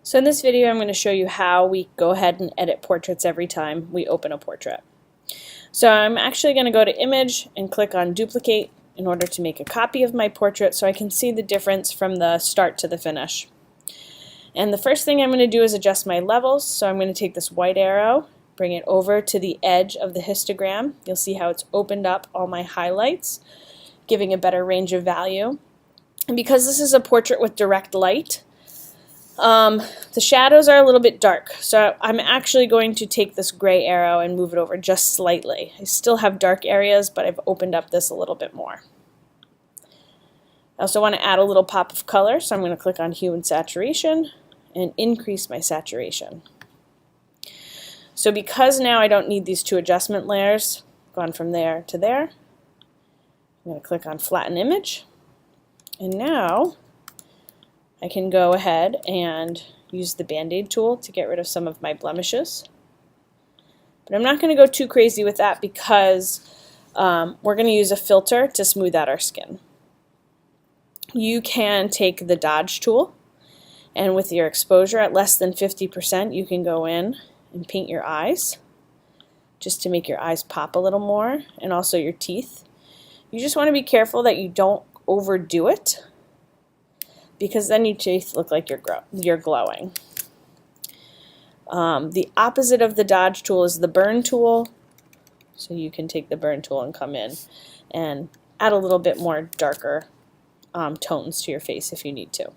So in this video I'm going to show you how we go ahead and edit portraits every time we open a portrait. So I'm actually going to go to Image and click on Duplicate in order to make a copy of my portrait so I can see the difference from the start to the finish. And the first thing I'm going to do is adjust my levels. So I'm going to take this white arrow, bring it over to the edge of the histogram. You'll see how it's opened up all my highlights, giving a better range of value. And because this is a portrait with direct light, the shadows are a little bit dark, so I'm actually going to take this gray arrow and move it over just slightly. I still have dark areas, but I've opened up this a little bit more. I also want to add a little pop of color, so I'm going to click on Hue and Saturation and increase my saturation. So because now I don't need these two adjustment layers, gone from there to there, I'm going to click on Flatten Image, and now I can go ahead and use the Band-Aid tool to get rid of some of my blemishes. But I'm not going to go too crazy with that because we're going to use a filter to smooth out our skin. You can take the Dodge tool, and with your exposure at less than 50%, you can go in and paint your eyes just to make your eyes pop a little more, and also your teeth. You just want to be careful that you don't overdo it, because then your teeth look like you're glowing. The opposite of the Dodge tool is the Burn tool. So you can take the Burn tool and come in and add a little bit more darker tones to your face if you need to.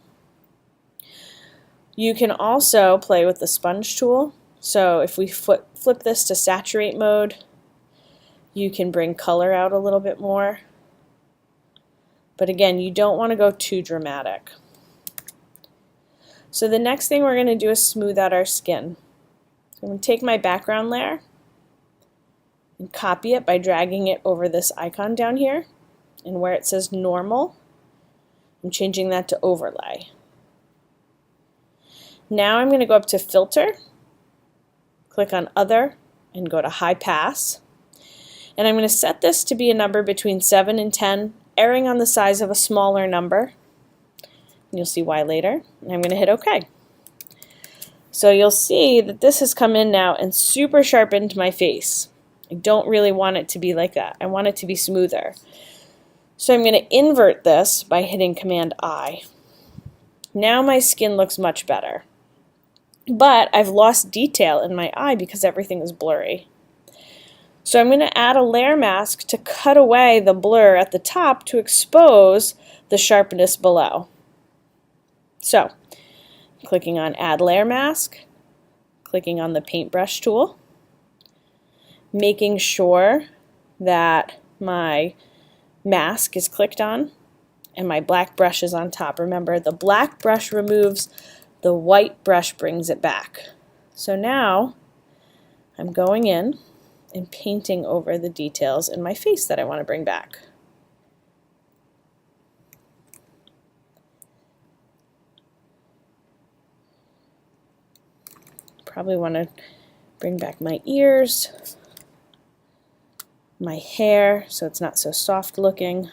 You can also play with the Sponge tool. So if we flip this to Saturate mode, you can bring color out a little bit more. But again, you don't want to go too dramatic. So the next thing we're going to do is smooth out our skin. So I'm going to take my background layer and copy it by dragging it over this icon down here. And where it says Normal, I'm changing that to Overlay. Now I'm going to go up to Filter, click on Other, and go to High Pass. And I'm going to set this to be a number between 7 and 10, erring on the size of a smaller number. You'll see why later. And I'm going to hit OK. So you'll see that this has come in now and super sharpened my face. I don't really want it to be like that. I want it to be smoother. So I'm going to invert this by hitting Command I. Now my skin looks much better. But I've lost detail in my eye because everything is blurry. So I'm going to add a layer mask to cut away the blur at the top to expose the sharpness below. So, clicking on Add Layer Mask, clicking on the Paintbrush tool, making sure that my mask is clicked on and my black brush is on top. Remember, the black brush removes, the white brush brings it back. So now I'm going in and painting over the details in my face that I want to bring back. Probably want to bring back my ears, my hair, so it's not so soft looking.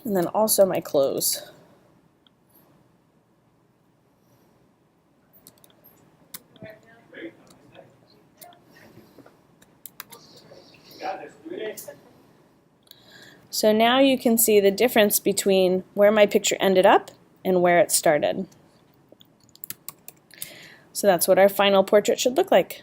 And then also my clothes. So now you can see the difference between where my picture ended up and where it started. So that's what our final portrait should look like.